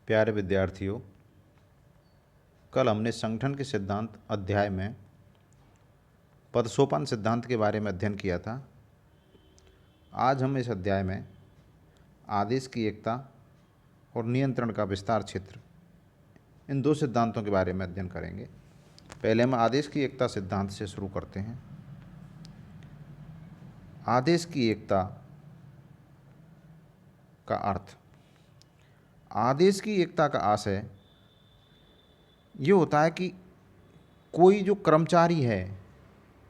प्यारे विद्यार्थियों, कल हमने संगठन के सिद्धांत अध्याय में पदसोपान सिद्धांत के बारे में अध्ययन किया था। आज हम इस अध्याय में आदेश की एकता और नियंत्रण का विस्तार क्षेत्र, इन दो सिद्धांतों के बारे में अध्ययन करेंगे। पहले हम आदेश की एकता सिद्धांत से शुरू करते हैं। आदेश की एकता का अर्थ। आदेश की एकता का आशय ये होता है कि कोई जो कर्मचारी है,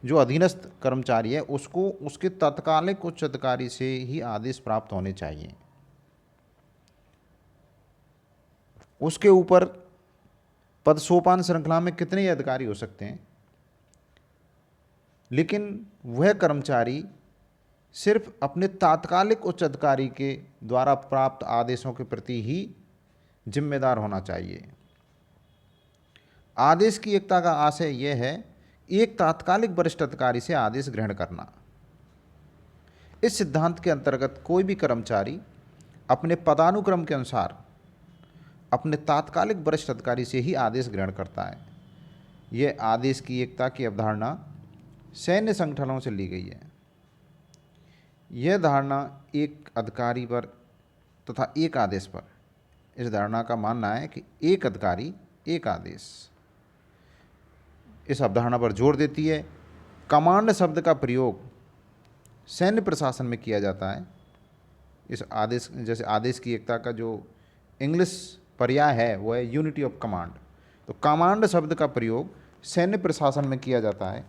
जो अधीनस्थ कर्मचारी है, उसको उसके तत्कालिक उच्च अधिकारी से ही आदेश प्राप्त होने चाहिए। उसके ऊपर पदसोपान श्रृंखला में कितने अधिकारी हो सकते हैं, लेकिन वह कर्मचारी सिर्फ अपने तात्कालिक उच्च अधिकारी के द्वारा प्राप्त आदेशों के प्रति ही जिम्मेदार होना चाहिए। आदेश की एकता का आशय यह है एक तात्कालिक वरिष्ठ अधिकारी से आदेश ग्रहण करना। इस सिद्धांत के अंतर्गत कोई भी कर्मचारी अपने पदानुक्रम के अनुसार अपने तात्कालिक वरिष्ठ अधिकारी से ही आदेश ग्रहण करता है। यह आदेश की एकता की अवधारणा सैन्य संगठनों से ली गई है। यह धारणा एक अधिकारी पर तथा एक आदेश पर, इस धारणा का मानना है कि एक अधिकारी एक आदेश, इस अवधारणा पर जोर देती है। कमांड शब्द का प्रयोग सैन्य प्रशासन में किया जाता है। इस आदेश, जैसे आदेश की एकता का जो इंग्लिश पर्याय है वो है यूनिटी ऑफ कमांड। तो कमांड शब्द का प्रयोग सैन्य प्रशासन में किया जाता है।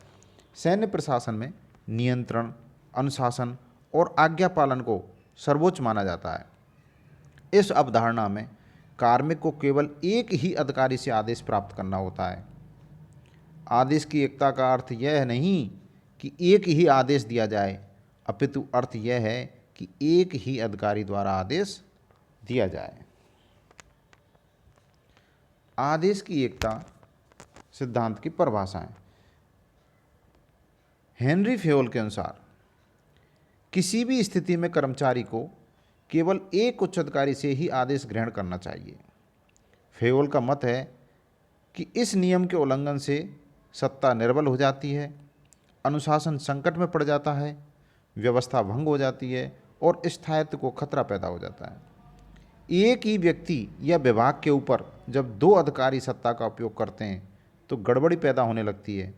सैन्य प्रशासन में नियंत्रण, अनुशासन और आज्ञा पालन को सर्वोच्च माना जाता है। इस अवधारणा में कार्मिक को केवल एक ही अधिकारी से आदेश प्राप्त करना होता है। आदेश की एकता का अर्थ यह नहीं कि एक ही आदेश दिया जाए, अपितु अर्थ यह है कि एक ही अधिकारी द्वारा आदेश दिया जाए। आदेश की एकता सिद्धांत की परिभाषाएं। हेनरी फेयोल के अनुसार किसी भी स्थिति में कर्मचारी को केवल एक उच्च अधिकारी से ही आदेश ग्रहण करना चाहिए। फेयोल का मत है कि इस नियम के उल्लंघन से सत्ता निर्बल हो जाती है, अनुशासन संकट में पड़ जाता है, व्यवस्था भंग हो जाती है और स्थायित्व को खतरा पैदा हो जाता है। एक ही व्यक्ति या विभाग के ऊपर जब दो अधिकारी सत्ता का उपयोग करते हैं तो गड़बड़ी पैदा होने लगती है।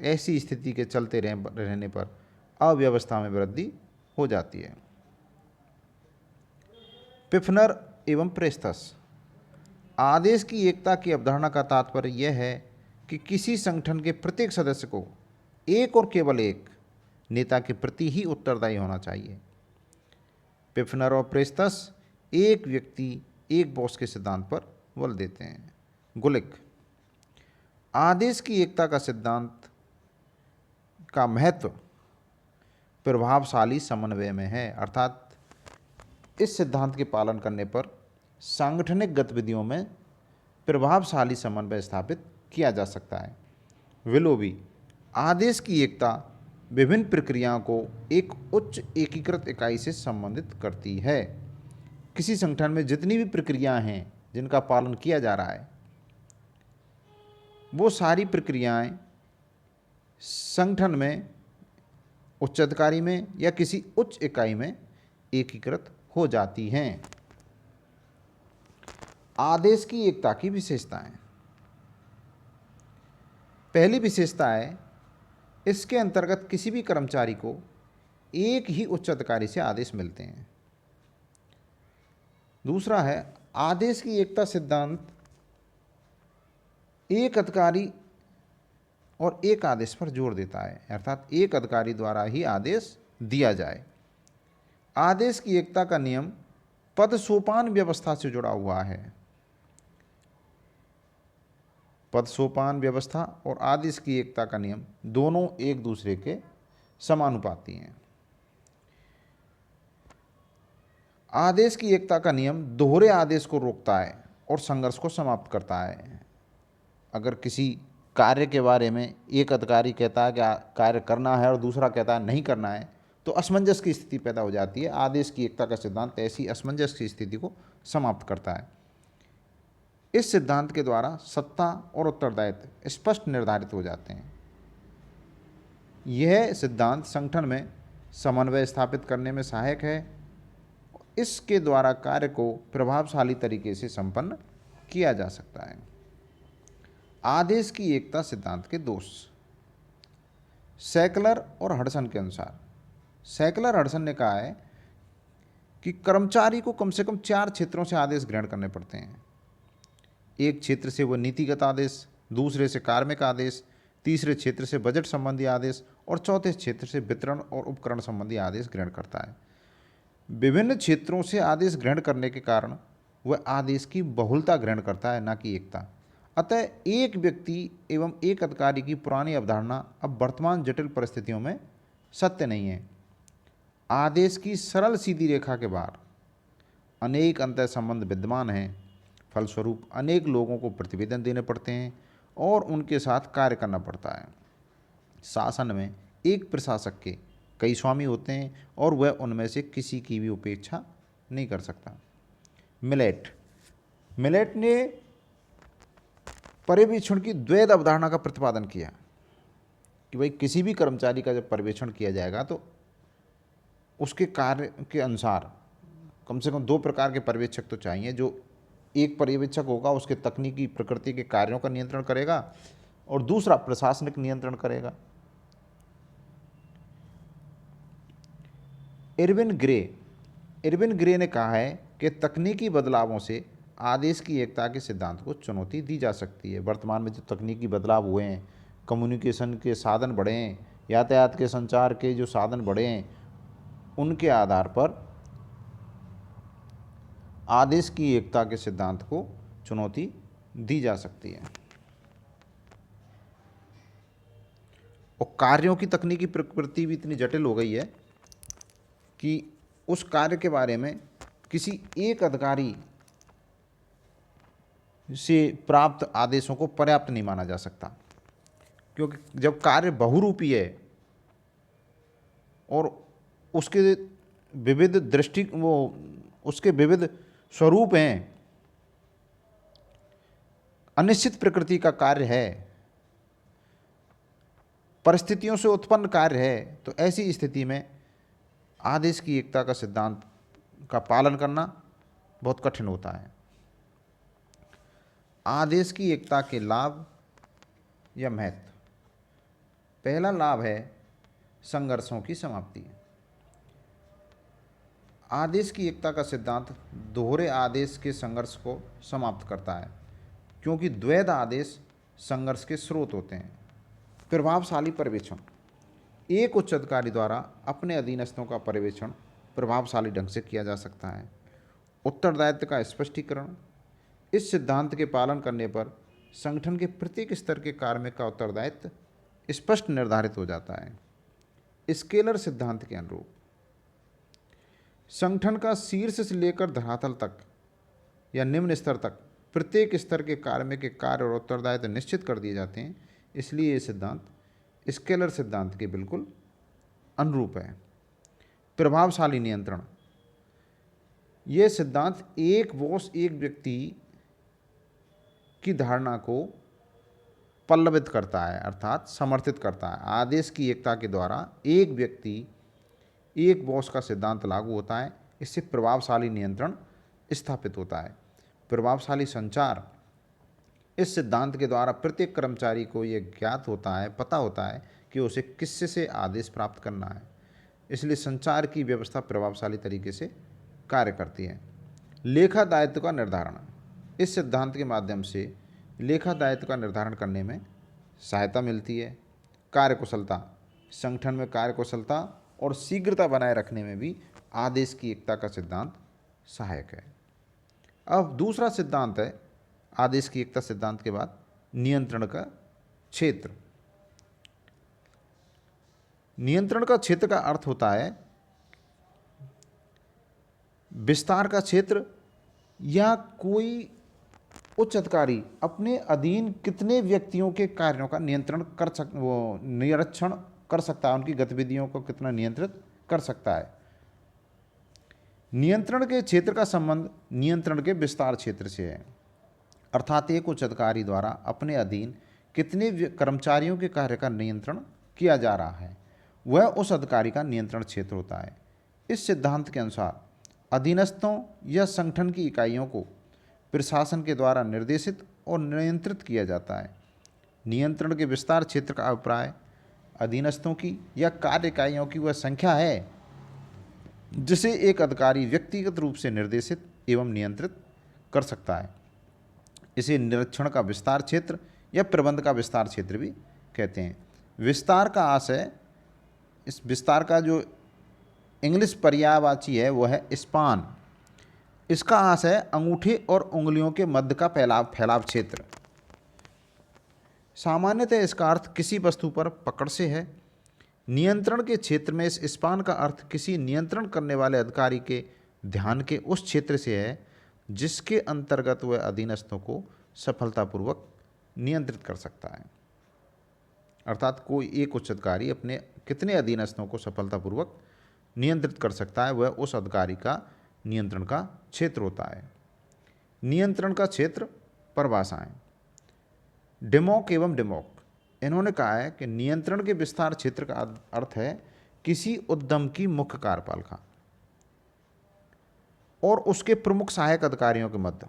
ऐसी स्थिति के चलते रहने पर अव्यवस्था में वृद्धि हो जाती है। पिफनर एवं प्रेस्तस। आदेश की एकता की अवधारणा का तात्पर्य यह है कि किसी संगठन के प्रत्येक सदस्य को एक और केवल एक नेता के प्रति ही उत्तरदायी होना चाहिए। पिफनर और प्रेस्तस एक व्यक्ति एक बॉस के सिद्धांत पर बल देते हैं। गुलिक। आदेश की एकता का सिद्धांत का महत्व प्रभावशाली समन्वय में है, अर्थात इस सिद्धांत के पालन करने पर सांगठनिक गतिविधियों में प्रभावशाली समन्वय स्थापित किया जा सकता है। विलोबी। आदेश की एकता विभिन्न प्रक्रियाओं को एक उच्च एकीकृत इकाई से संबंधित करती है। किसी संगठन में जितनी भी प्रक्रियाएं हैं जिनका पालन किया जा रहा है, वो सारी प्रक्रियाएं संगठन में, उच्च अधिकारी में या किसी उच्च इकाई में एकीकृत हो जाती हैं। आदेश की एकता की विशेषताएं। पहली विशेषता है इसके अंतर्गत किसी भी कर्मचारी को एक ही उच्च अधिकारी से आदेश मिलते हैं। दूसरा है आदेश की एकता सिद्धांत एक अधिकारी और एक आदेश पर जोर देता है, अर्थात एक अधिकारी द्वारा ही आदेश दिया जाए। आदेश की एकता का नियम पदसोपान व्यवस्था से जुड़ा हुआ है। पदसोपान व्यवस्था और आदेश की एकता का नियम दोनों एक दूसरे के समानुपाती हैं। आदेश की एकता का नियम दोहरे आदेश को रोकता है और संघर्ष को समाप्त करता है। अगर किसी कार्य के बारे में एक अधिकारी कहता है कि कार्य करना है और दूसरा कहता है नहीं करना है, तो असमंजस की स्थिति पैदा हो जाती है। आदेश की एकता का सिद्धांत ऐसी असमंजस की स्थिति को समाप्त करता है। इस सिद्धांत के द्वारा सत्ता और उत्तरदायित्व स्पष्ट निर्धारित हो जाते हैं। यह सिद्धांत संगठन में समन्वय स्थापित करने में सहायक है। इसके द्वारा कार्य को प्रभावशाली तरीके से संपन्न किया जा सकता है। आदेश की एकता सिद्धांत के दोष। सैकलर और हडसन के अनुसार, सैकलर हडसन ने कहा है कि कर्मचारी को कम से कम 4 क्षेत्रों से आदेश ग्रहण करने पड़ते हैं। एक क्षेत्र से वह नीतिगत आदेश, दूसरे से कार्मिक आदेश, तीसरे क्षेत्र से बजट संबंधी आदेश और चौथे क्षेत्र से वितरण और उपकरण संबंधी आदेश ग्रहण करता है। विभिन्न क्षेत्रों से आदेश ग्रहण करने के कारण वह आदेश की बहुलता ग्रहण करता है, न कि एकता। अतः एक व्यक्ति एवं एक अधिकारी की पुरानी अवधारणा अब वर्तमान जटिल परिस्थितियों में सत्य नहीं है। आदेश की सरल सीधी रेखा के बाहर अनेक अंतः संबंध विद्यमान हैं। फलस्वरूप अनेक लोगों को प्रतिवेदन देने पड़ते हैं और उनके साथ कार्य करना पड़ता है। शासन में एक प्रशासक के कई स्वामी होते हैं और वह उनमें से किसी की भी उपेक्षा नहीं कर सकता। मिलेट ने पर्यवेक्षण की द्वैध अवधारणा का प्रतिपादन किया कि भाई किसी भी कर्मचारी का जब पर्यवेक्षण किया जाएगा तो उसके कार्य के अनुसार कम से कम 2 प्रकार के पर्यवेक्षक तो चाहिए। जो एक पर्यवेक्षक होगा उसके तकनीकी प्रकृति के कार्यों का नियंत्रण करेगा और दूसरा प्रशासनिक नियंत्रण करेगा। इरविन ग्रे ने कहा है कि तकनीकी बदलावों से आदेश की एकता के सिद्धांत को चुनौती दी जा सकती है। वर्तमान में जो तकनीकी बदलाव हुए हैं, कम्युनिकेशन के साधन बढ़े हैं, यातायात के संचार के जो साधन बढ़े हैं, उनके आधार पर आदेश की एकता के सिद्धांत को चुनौती दी जा सकती है। और कार्यों की तकनीकी प्रकृति भी इतनी जटिल हो गई है कि उस कार्य के बारे में किसी एक अधिकारी से प्राप्त आदेशों को पर्याप्त नहीं माना जा सकता, क्योंकि जब कार्य बहुरूपी है और उसके विविध स्वरूप हैं, अनिश्चित प्रकृति का कार्य है, परिस्थितियों से उत्पन्न कार्य है, तो ऐसी स्थिति में आदेश की एकता का सिद्धांत का पालन करना बहुत कठिन होता है। आदेश की एकता के लाभ या महत्व। पहला लाभ है संघर्षों की समाप्ति। आदेश की एकता का सिद्धांत दोहरे आदेश के संघर्ष को समाप्त करता है, क्योंकि द्वैध आदेश संघर्ष के स्रोत होते हैं। प्रभावशाली पर्यवेक्षण। एक उच्च अधिकारी द्वारा अपने अधीनस्थों का पर्यवेक्षण प्रभावशाली ढंग से किया जा सकता है। उत्तरदायित्व का स्पष्टीकरण। इस सिद्धांत के पालन करने पर संगठन के प्रत्येक स्तर के कार्मिक का उत्तरदायित्व स्पष्ट निर्धारित हो जाता है। स्केलर सिद्धांत के अनुरूप संगठन का शीर्ष से लेकर धरातल तक या निम्न स्तर तक प्रत्येक स्तर के कार्मिक के कार्य और उत्तरदायित्व निश्चित कर दिए जाते हैं। इसलिए ये सिद्धांत स्केलर सिद्धांत के बिल्कुल अनुरूप है। प्रभावशाली नियंत्रण। यह सिद्धांत एक बॉस एक व्यक्ति की धारणा को पल्लवित करता है, अर्थात समर्थित करता है। आदेश की एकता के द्वारा एक व्यक्ति एक बॉस का सिद्धांत लागू होता है। इससे प्रभावशाली नियंत्रण स्थापित होता है। प्रभावशाली संचार। इस सिद्धांत के द्वारा प्रत्येक कर्मचारी को यह ज्ञात होता है, पता होता है कि उसे किससे से आदेश प्राप्त करना है। इसलिए संचार की व्यवस्था प्रभावशाली तरीके से कार्य करती है। लेखा दायित्व का निर्धारण। इस सिद्धांत के माध्यम से लेखा दायित्व का निर्धारण करने में सहायता मिलती है। कार्यकुशलता। संगठन में कार्यकुशलता और शीघ्रता बनाए रखने में भी आदेश की एकता का सिद्धांत सहायक है। अब दूसरा सिद्धांत है आदेश की एकता सिद्धांत के बाद नियंत्रण का क्षेत्र। नियंत्रण का क्षेत्र का अर्थ होता है विस्तार का क्षेत्र या कोई उच्च अधिकारी अपने अधीन कितने व्यक्तियों के कार्यों का निरीक्षण कर सकता है, उनकी गतिविधियों को कितना नियंत्रित कर सकता है। नियंत्रण के क्षेत्र का संबंध नियंत्रण के विस्तार क्षेत्र से है। अर्थात एक उच्च अधिकारी द्वारा अपने अधीन कितने कर्मचारियों के कार्य का नियंत्रण किया जा रहा है, वह उस अधिकारी का नियंत्रण क्षेत्र होता है। इस सिद्धांत के अनुसार अधीनस्थों या संगठन की इकाइयों को प्रशासन के द्वारा निर्देशित और नियंत्रित किया जाता है। नियंत्रण के विस्तार क्षेत्र का अभिप्राय अधीनस्थों की या कार्य इकाइयों की वह संख्या है जिसे एक अधिकारी व्यक्तिगत रूप से निर्देशित एवं नियंत्रित कर सकता है। इसे निरीक्षण का विस्तार क्षेत्र या प्रबंध का विस्तार क्षेत्र भी कहते हैं। विस्तार का आशय, इस विस्तार का जो इंग्लिश पर्यायवाची है वो है स्पान। इसका आशय अंगूठे और उंगलियों के मध्य का फैलाव क्षेत्र। सामान्यतः इसका अर्थ किसी वस्तु पर पकड़ से है। नियंत्रण के क्षेत्र में इस स्पान का अर्थ किसी नियंत्रण करने वाले अधिकारी के ध्यान के उस क्षेत्र से है जिसके अंतर्गत वह अधीनस्थों को सफलतापूर्वक नियंत्रित कर सकता है। अर्थात कोई एक उच्च अधिकारी अपने कितने अधीनस्थों को सफलतापूर्वक नियंत्रित कर सकता है, वह उस अधिकारी का नियंत्रण का क्षेत्र होता है। नियंत्रण का क्षेत्र परिभाषाएं। डेमोक एवं डेमोक, इन्होंने कहा है कि नियंत्रण के विस्तार क्षेत्र का अर्थ है किसी उद्यम की मुख्य कार्यपालिका और उसके प्रमुख सहायक अधिकारियों के मध्य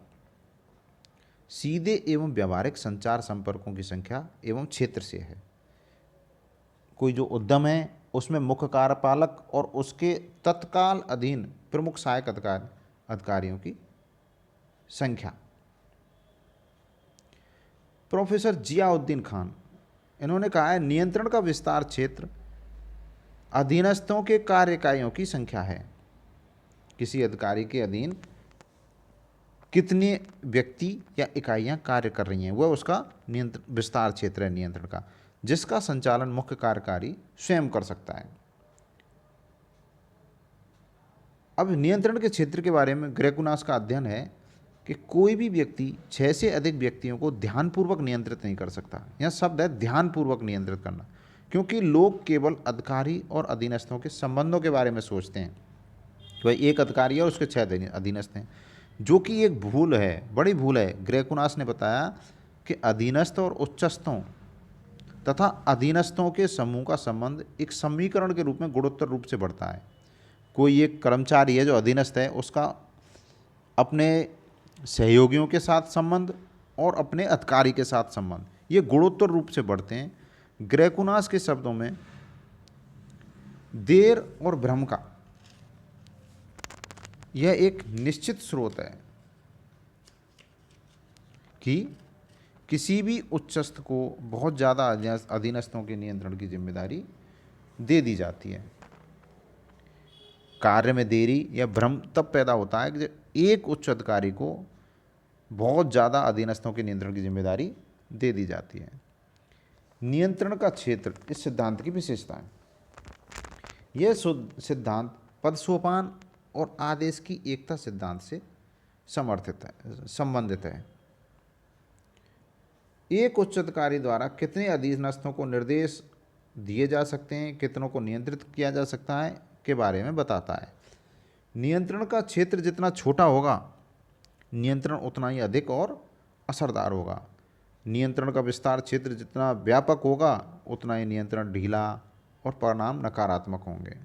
सीधे एवं व्यावहारिक संचार संपर्कों की संख्या एवं क्षेत्र से है। कोई जो उद्यम है उसमें मुख्य कार्यपालक और उसके तत्काल अधीन प्रमुख सहायक अधिकारियों की संख्या। प्रोफेसर जियाउद्दीन खान, इन्होंने कहा है नियंत्रण का विस्तार क्षेत्र अधीनस्थों के कार्य इकाइयों की संख्या है। किसी अधिकारी के अधीन कितने व्यक्ति या इकाइयां कार्य कर रही हैं, वह उसका नियंत्रण विस्तार क्षेत्र है नियंत्रण का, जिसका संचालन मुख्य कार्यकारी स्वयं कर सकता है। अब नियंत्रण के क्षेत्र के बारे में ग्रेकुनास का अध्ययन है कि कोई भी व्यक्ति 6 से अधिक व्यक्तियों को ध्यानपूर्वक नियंत्रित नहीं कर सकता। यह शब्द है ध्यानपूर्वक नियंत्रित करना, क्योंकि लोग केवल अधिकारी और अधीनस्थों के संबंधों के बारे में सोचते हैं। वह एक अधिकारी है और उसके 6 अधीनस्थ हैं, जो कि एक भूल है, बड़ी भूल है। ग्रेकुनास ने बताया कि अधीनस्थ और उच्चस्थों तथा अधीनस्थों के समूह का संबंध एक समीकरण के रूप में गुणोत्तर रूप से बढ़ता है। कोई एक कर्मचारी है जो अधीनस्थ है, उसका अपने सहयोगियों के साथ संबंध और अपने अधिकारी के साथ संबंध ये गुणोत्तर रूप से बढ़ते हैं। ग्रेकुनास के शब्दों में देर और भ्रम का यह एक निश्चित स्रोत है कि किसी भी उच्चस्थ को बहुत ज़्यादा अधीनस्थों के नियंत्रण की जिम्मेदारी दे दी जाती है। कार्य में देरी या भ्रम तब पैदा होता है कि जब एक उच्च अधिकारी को बहुत ज़्यादा अधीनस्थों के नियंत्रण की जिम्मेदारी दे दी जाती है। नियंत्रण का क्षेत्र इस सिद्धांत की विशेषता है। यह सिद्धांत पद सोपान और आदेश की एकता सिद्धांत से संबंधित है। एक उच्च अधिकारी द्वारा कितने अधीनस्थों को निर्देश दिए जा सकते हैं, कितनों को नियंत्रित किया जा सकता है के बारे में बताता है। नियंत्रण का क्षेत्र जितना छोटा होगा, नियंत्रण उतना ही अधिक और असरदार होगा। नियंत्रण का विस्तार क्षेत्र जितना व्यापक होगा, उतना ही नियंत्रण ढीला और परिणाम नकारात्मक होंगे।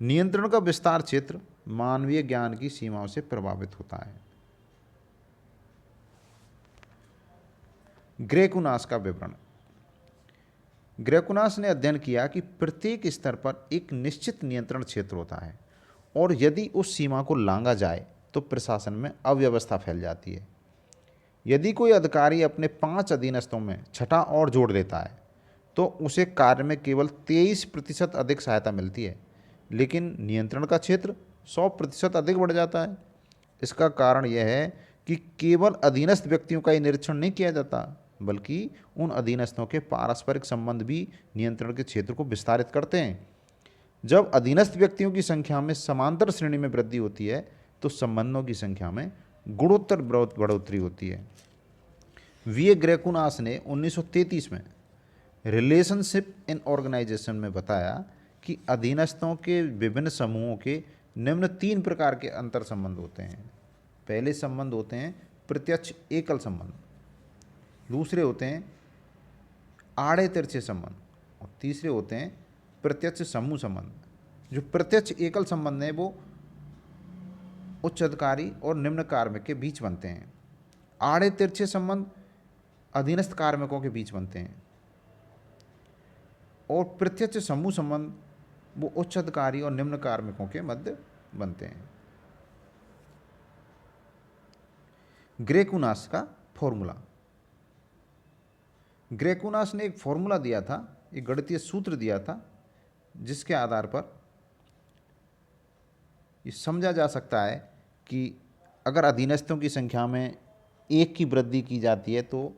नियंत्रण का विस्तार क्षेत्र मानवीय ज्ञान की सीमाओं से प्रभावित होता है। ग्रेकुनास का विवरण। ग्रेकुनास ने अध्ययन किया कि प्रत्येक स्तर पर एक निश्चित नियंत्रण क्षेत्र होता है और यदि उस सीमा को लांघा जाए तो प्रशासन में अव्यवस्था फैल जाती है। यदि कोई अधिकारी अपने 5 अधीनस्थों में 6ठा और जोड़ देता है तो उसे कार्य में केवल 23% अधिक सहायता मिलती है, लेकिन नियंत्रण का क्षेत्र 100% अधिक बढ़ जाता है। इसका कारण यह है कि केवल अधीनस्थ व्यक्तियों का ही निरीक्षण नहीं किया जाता, बल्कि उन अधीनस्थों के पारस्परिक संबंध भी नियंत्रण के क्षेत्र को विस्तारित करते हैं। जब अधीनस्थ व्यक्तियों की संख्या में समांतर श्रेणी में वृद्धि होती है तो संबंधों की संख्या में गुणोत्तर बढ़ोतरी होती है। वी ए ग्रेकुनास ने 1933 में रिलेशनशिप इन ऑर्गेनाइजेशन में बताया कि अधीनस्थों के विभिन्न समूहों के निम्न 3 प्रकार के अंतर संबंध होते हैं। पहले संबंध होते हैं प्रत्यक्ष एकल संबंध, दूसरे होते हैं आड़े तिरछे संबंध, और तीसरे होते हैं प्रत्यक्ष समूह संबंध। जो प्रत्यक्ष एकल संबंध है वो उच्च अधिकारी और निम्न कार्मिक के बीच बनते हैं। आड़े तिरछे संबंध अधीनस्थ कार्मिकों के बीच बनते हैं, और प्रत्यक्ष समूह संबंध वो उच्च अधिकारी और निम्न कार्मिकों के मध्य बनते हैं। ग्रेकुनास का फॉर्मूला। ग्रेकुनास ने एक फॉर्मूला दिया था, एक गणितीय सूत्र दिया था, जिसके आधार पर ये समझा जा सकता है कि अगर अधीनस्थों की संख्या में एक की वृद्धि की जाती है तो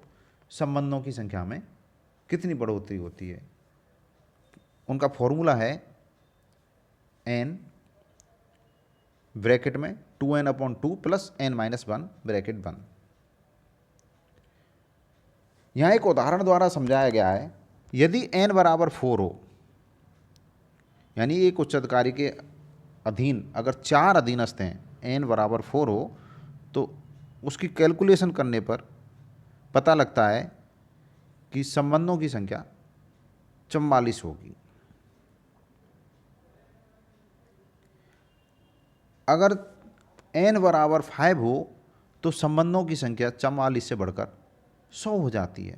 संबंधों की संख्या में कितनी बढ़ोतरी होती है। उनका फॉर्मूला है n ब्रैकेट में 2n/2 प्लस n-1 ब्रैकेट बंद। यहाँ एक उदाहरण द्वारा समझाया गया है। यदि n बराबर 4 हो, यानी एक उच्च अधिकारी के अधीन अगर 4 अधीनस्थ हैं, n बराबर 4 हो, तो उसकी कैलकुलेशन करने पर पता लगता है कि संबंधों की संख्या 44 होगी। अगर n बराबर 5 हो तो संबंधों की संख्या 44 से बढ़कर 100 हो जाती है,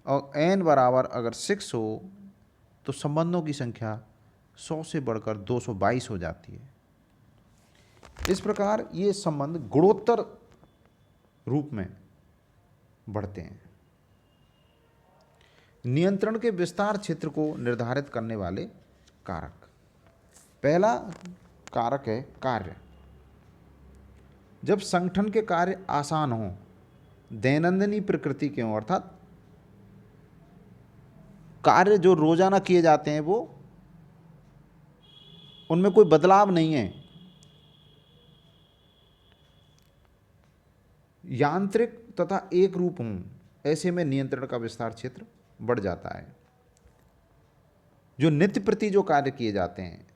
और n बराबर अगर 6 हो तो संबंधों की संख्या 100 से बढ़कर 222 हो जाती है। इस प्रकार ये संबंध गुणोत्तर रूप में बढ़ते हैं। नियंत्रण के विस्तार क्षेत्र को निर्धारित करने वाले कारक। पहला कारक है कार्य। जब संगठन के कार्य आसान हों, दैनंदिनी प्रकृति के हों, अर्थात कार्य जो रोजाना किए जाते हैं वो उनमें कोई बदलाव नहीं है, यांत्रिक तथा एक रूप हों, ऐसे में नियंत्रण का विस्तार क्षेत्र बढ़ जाता है। जो नित्य प्रति जो कार्य किए जाते हैं,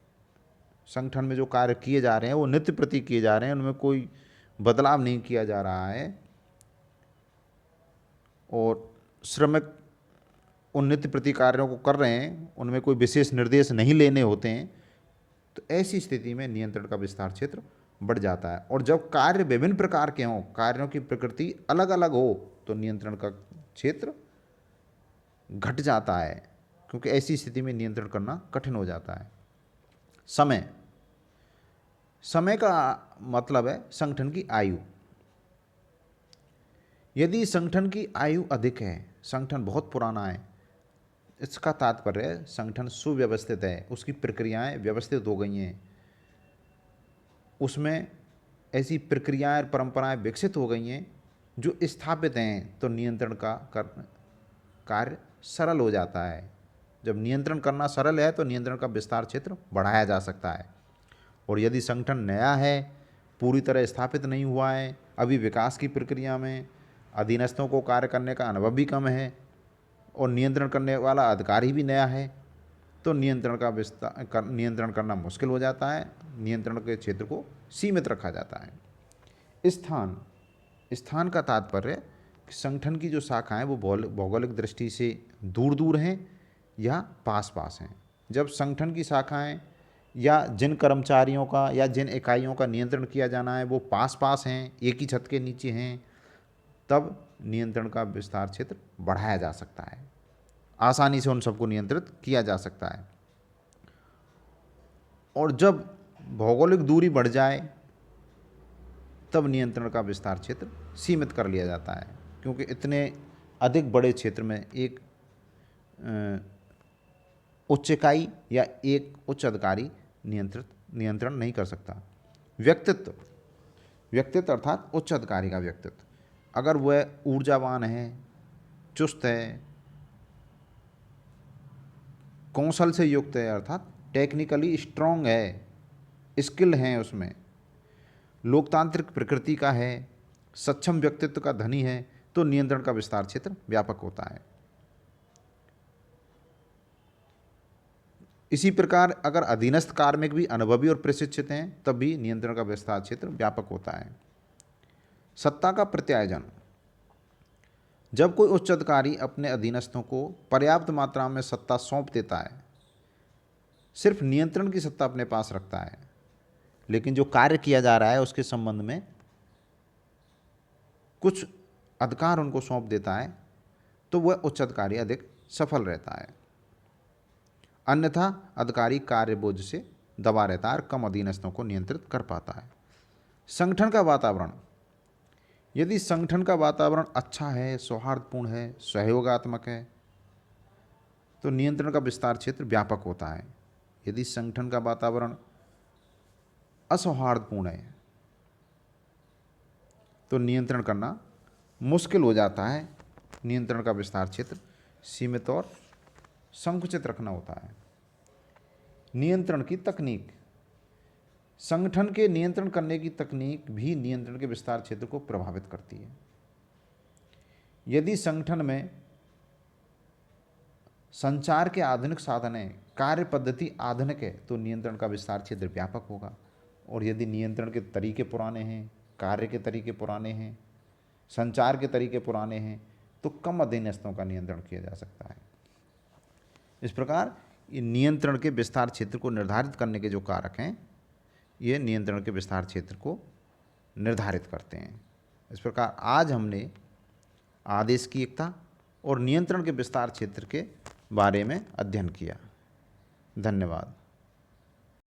संगठन में जो कार्य किए जा रहे हैं वो नित्य प्रति किए जा रहे हैं, उनमें कोई बदलाव नहीं किया जा रहा है, और श्रमिक उन नित्य प्रति कार्यों को कर रहे हैं, उनमें कोई विशेष निर्देश नहीं लेने होते हैं, तो ऐसी स्थिति में नियंत्रण का विस्तार क्षेत्र बढ़ जाता है। और जब कार्य विभिन्न प्रकार के हों, कार्यों की प्रकृति अलग अलग हो, तो नियंत्रण का क्षेत्र घट जाता है, क्योंकि ऐसी स्थिति में नियंत्रण करना कठिन हो जाता है। समय। समय का मतलब है संगठन की आयु। यदि संगठन की आयु अधिक है, संगठन बहुत पुराना है, इसका तात्पर्य है संगठन सुव्यवस्थित है, उसकी प्रक्रियाएं व्यवस्थित हो गई हैं, उसमें ऐसी प्रक्रियाएं और परंपराएं विकसित हो गई हैं जो स्थापित हैं, तो नियंत्रण का कार्य सरल हो जाता है। जब नियंत्रण करना सरल है तो नियंत्रण का विस्तार क्षेत्र बढ़ाया जा सकता है। और यदि संगठन नया है, पूरी तरह स्थापित नहीं हुआ है, अभी विकास की प्रक्रिया में, अधीनस्थों को कार्य करने का अनुभव भी कम है, और नियंत्रण करने वाला अधिकारी भी नया है, तो नियंत्रण का विस्तार नियंत्रण करना मुश्किल हो जाता है। नियंत्रण के क्षेत्र को सीमित रखा जाता है। स्थान। स्थान का तात्पर्य कि संगठन की जो शाखाएं वो भौगोलिक दृष्टि से दूर दूर हैं या पास पास हैं। जब संगठन की शाखाएं या जिन कर्मचारियों का या जिन इकाइयों का नियंत्रण किया जाना है वो पास पास हैं, एक ही छत के नीचे हैं, तब नियंत्रण का विस्तार क्षेत्र बढ़ाया जा सकता है, आसानी से उन सबको नियंत्रित किया जा सकता है। और जब भौगोलिक दूरी बढ़ जाए तब नियंत्रण का विस्तार क्षेत्र सीमित कर लिया जाता है, क्योंकि इतने अधिक बड़े क्षेत्र में एक उच्च इकाई या एक उच्च अधिकारी नियंत्रण नहीं कर सकता। व्यक्तित्व। व्यक्तित्व अर्थात उच्च अधिकारी का व्यक्तित्व। अगर वह ऊर्जावान है, चुस्त है, कौशल से युक्त है, अर्थात टेक्निकली स्ट्रांग है, स्किल हैं उसमें, लोकतांत्रिक प्रकृति का है, सक्षम व्यक्तित्व का धनी है, तो नियंत्रण का विस्तार क्षेत्र व्यापक होता है। इसी प्रकार अगर अधीनस्थ कार्मिक भी अनुभवी और प्रशिक्षित हैं तब भी नियंत्रण का विस्तार क्षेत्र व्यापक होता है। सत्ता का प्रत्यायोजन। जब कोई उच्च अधिकारी अपने अधीनस्थों को पर्याप्त मात्रा में सत्ता सौंप देता है, सिर्फ नियंत्रण की सत्ता अपने पास रखता है, लेकिन जो कार्य किया जा रहा है उसके संबंध में कुछ अधिकार उनको सौंप देता है, तो वह उच्च अधिकारी अधिक सफल रहता है। अन्यथा अधिकारी कार्य बोझ से दबा रहता है और कम अधीनस्थों को नियंत्रित कर पाता है। संगठन का वातावरण। यदि संगठन का वातावरण अच्छा है, सौहार्दपूर्ण है, सहयोगात्मक है, तो नियंत्रण का विस्तार क्षेत्र व्यापक होता है। यदि संगठन का वातावरण असौहार्दपूर्ण है तो नियंत्रण करना मुश्किल हो जाता है। नियंत्रण का विस्तार क्षेत्र सीमित और संकुचित रखना होता है। नियंत्रण की तकनीक। संगठन के नियंत्रण करने की तकनीक भी नियंत्रण के विस्तार क्षेत्र को प्रभावित करती है। यदि संगठन में संचार के आधुनिक साधन हैं, कार्य पद्धति आधुनिक है, तो नियंत्रण का विस्तार क्षेत्र व्यापक होगा। और यदि नियंत्रण के तरीके पुराने हैं, कार्य के तरीके पुराने हैं, संचार के तरीके पुराने हैं, तो कम अधीनस्थों का नियंत्रण किया जा सकता है। इस प्रकार ये नियंत्रण के विस्तार क्षेत्र को निर्धारित करने के जो कारक हैं, ये नियंत्रण के विस्तार क्षेत्र को निर्धारित करते हैं। इस प्रकार आज हमने आदेश की एकता और नियंत्रण के विस्तार क्षेत्र के बारे में अध्ययन किया। धन्यवाद।